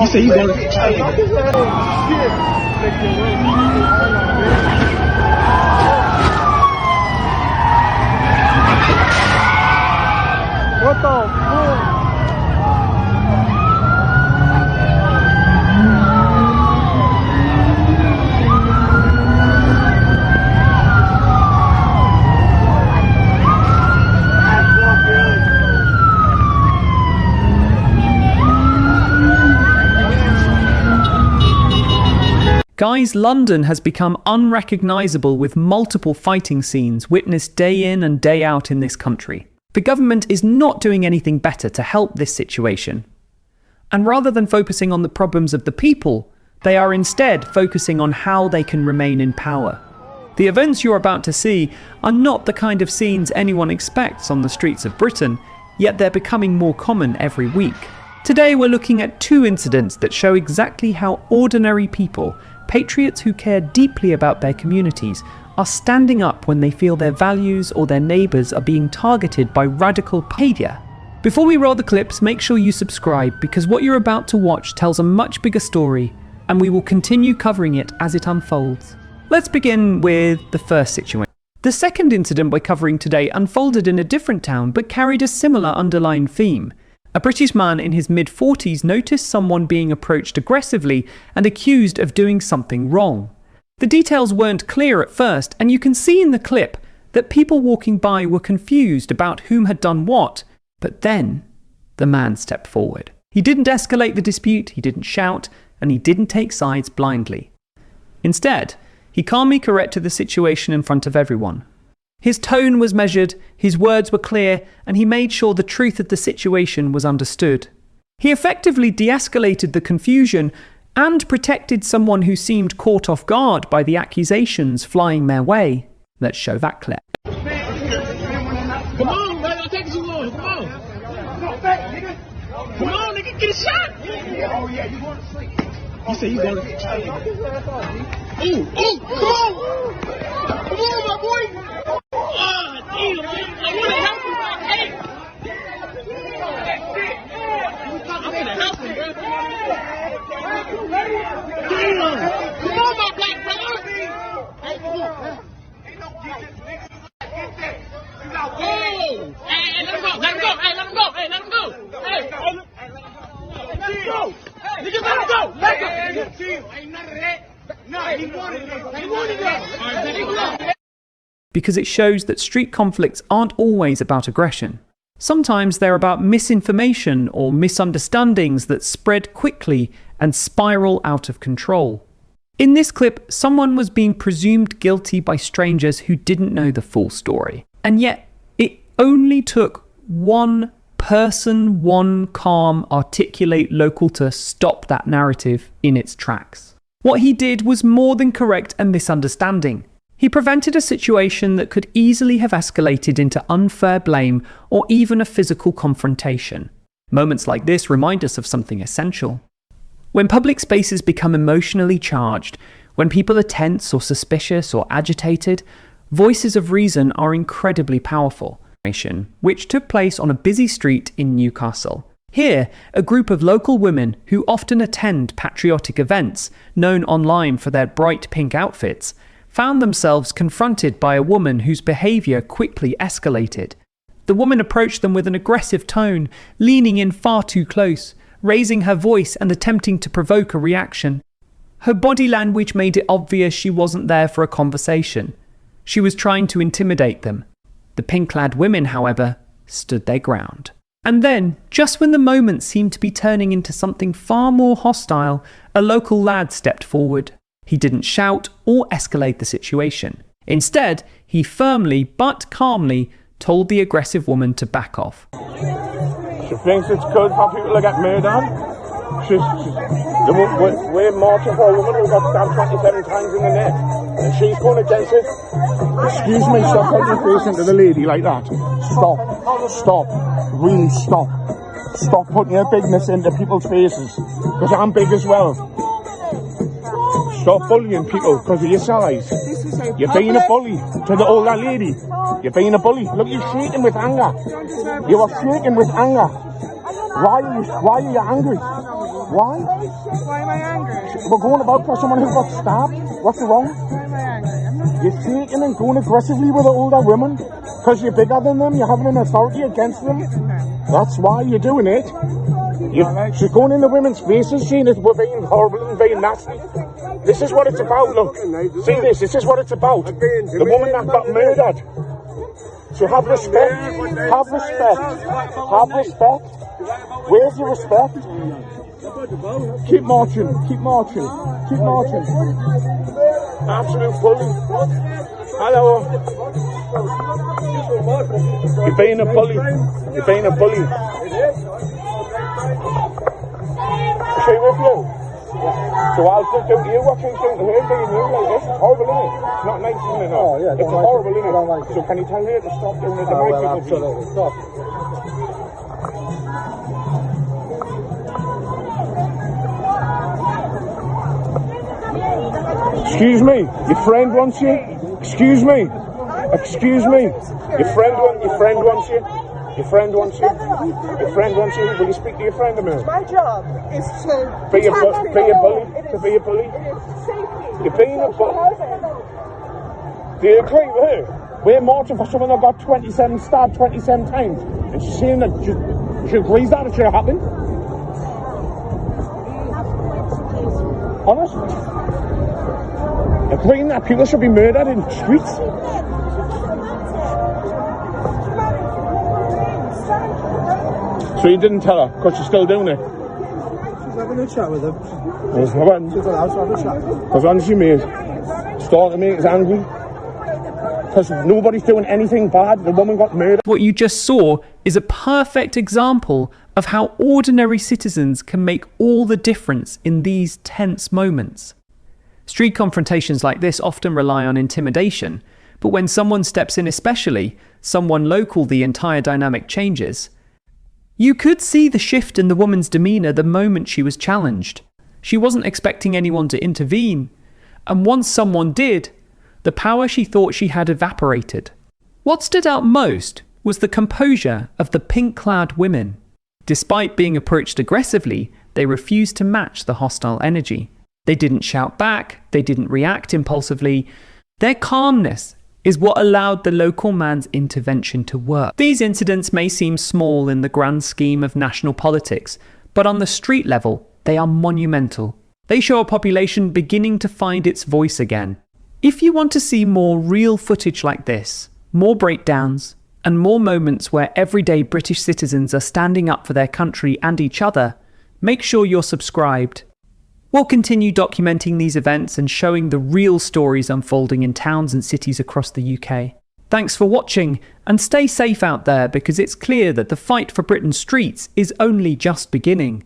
You say you going to... What the fuck? Guys, London has become unrecognisable with multiple fighting scenes witnessed day in and day out in this country. The government is not doing anything better to help this situation. And rather than focusing on the problems of the people, they are instead focusing on how they can remain in power. The events you're about to see are not the kind of scenes anyone expects on the streets of Britain, yet they're becoming more common every week. Today we're looking at two incidents that show exactly how ordinary people, patriots who care deeply about their communities, are standing up when they feel their values or their neighbours are being targeted by radical behaviour. Before we roll the clips, make sure you subscribe, because what you're about to watch tells a much bigger story, and we will continue covering it as it unfolds. Let's begin with the first situation. The second incident we're covering today unfolded in a different town but carried a similar underlying theme. A British man in his mid-40s noticed someone being approached aggressively and accused of doing something wrong. The details weren't clear at first, and you can see in the clip that people walking by were confused about whom had done what, but then the man stepped forward. He didn't escalate the dispute, he didn't shout, and he didn't take sides blindly. Instead, he calmly corrected the situation in front of everyone. His tone was measured, his words were clear, and he made sure the truth of the situation was understood. He effectively de-escalated the confusion and protected someone who seemed caught off guard by the accusations flying their way. Let's show that clip. Come on, man, don't take too long. Come on. Come on, nigga, get a shot. Oh, yeah, you going to sleep. You say you going to sleep. Ooh, come on. Come on, my boy. I want to help you, but I can't. I'm going to help you, bro. Damn. Come on, my black brother. Hey, come on. Hey, let him go. Let him go. Hey, let him go. Hey, let him go. Hey, let him go. Nigga, let him go. Let him go. Ain't none of that. No, he wanted it. He wanted it. All right, let him go. Because it shows that street conflicts aren't always about aggression. Sometimes they're about misinformation or misunderstandings that spread quickly and spiral out of control. In this clip, someone was being presumed guilty by strangers who didn't know the full story. And yet, it only took one person, one calm, articulate local to stop that narrative in its tracks. What he did was more than correct a misunderstanding. He prevented a situation that could easily have escalated into unfair blame or even a physical confrontation. Moments like this remind us of something essential. When public spaces become emotionally charged, when people are tense or suspicious or agitated, voices of reason are incredibly powerful. Which took place on a busy street in Newcastle. Here, a group of local women who often attend patriotic events, known online for their bright pink outfits, found themselves confronted by a woman whose behaviour quickly escalated. The woman approached them with an aggressive tone, leaning in far too close, raising her voice and attempting to provoke a reaction. Her body language made it obvious she wasn't there for a conversation. She was trying to intimidate them. The pink-clad women, however, stood their ground. And then, just when the moment seemed to be turning into something far more hostile, a local lad stepped forward. He didn't shout or escalate the situation. Instead, he firmly but calmly told the aggressive woman to back off. She thinks it's good for people to get murdered. We're marching for a woman who got stabbed 27 times in the neck, and she's going against it. Excuse me, stop putting your face into the lady like that. Stop. Stop. Really stop. Stop putting your bigness into people's faces, because I'm big as well. Stop bullying people because of your size. You're being a bully to the older lady. You're being a bully. Look, you're shaking with anger. You are shaking with anger. Why are you angry? Why? Why am I angry? We're going about for someone who got stabbed. What's wrong? Why am I angry? You're taking and going aggressively with the older women because you're bigger than them. You're having an authority against them. That's why you're doing it. She's going in the women's faces, saying we're being horrible and being nasty. This is what it's about. Look, see this. This is what it's about. The woman that got murdered. So have respect. Have respect. Have respect. Where's your respect? Keep marching. Keep marching. Keep marching. Absolute bully. Hello. You're being a bully. You're being a bully. Is she with you? So I'll just do to you what she's doing to her, being you like this. It's horrible, isn't it? It's not nice, isn't it? No. Oh, yeah, it's horrible, isn't it? So can you tell her to stop doing it? The right people, absolutely. Stop. Excuse me, your friend wants you. Excuse me. Excuse me. Your friend wants you. Your friend wants you. Your friend wants you. Will you speak to your friend a minute? My job is to Be a bully. To be a bully. It is safety. You're being a bully. Do you agree with her? We're marching for someone that got 27 stabbed 27 times. And she's saying that she agrees that it should have happened. Honest? Agreeing that people should be murdered in streets. So you didn't tell her because she's still doing it? She's having a chat with him. She's gone out to have a chat. Because honestly, mate, starting to make us angry. Because nobody's doing anything bad. The woman got murdered. What you just saw is a perfect example of how ordinary citizens can make all the difference in these tense moments. Street confrontations like this often rely on intimidation, but when someone steps in, especially someone local, the entire dynamic changes. You could see the shift in the woman's demeanour the moment she was challenged. She wasn't expecting anyone to intervene, and once someone did, the power she thought she had evaporated. What stood out most was the composure of the pink-clad women. Despite being approached aggressively, they refused to match the hostile energy. They didn't shout back, they didn't react impulsively. Their calmness is what allowed the local man's intervention to work. These incidents may seem small in the grand scheme of national politics, but on the street level, they are monumental. They show a population beginning to find its voice again. If you want to see more real footage like this, more breakdowns, and more moments where everyday British citizens are standing up for their country and each other, make sure you're subscribed. We'll continue documenting these events and showing the real stories unfolding in towns and cities across the UK. Thanks for watching, and stay safe out there because it's clear that the fight for Britain's streets is only just beginning.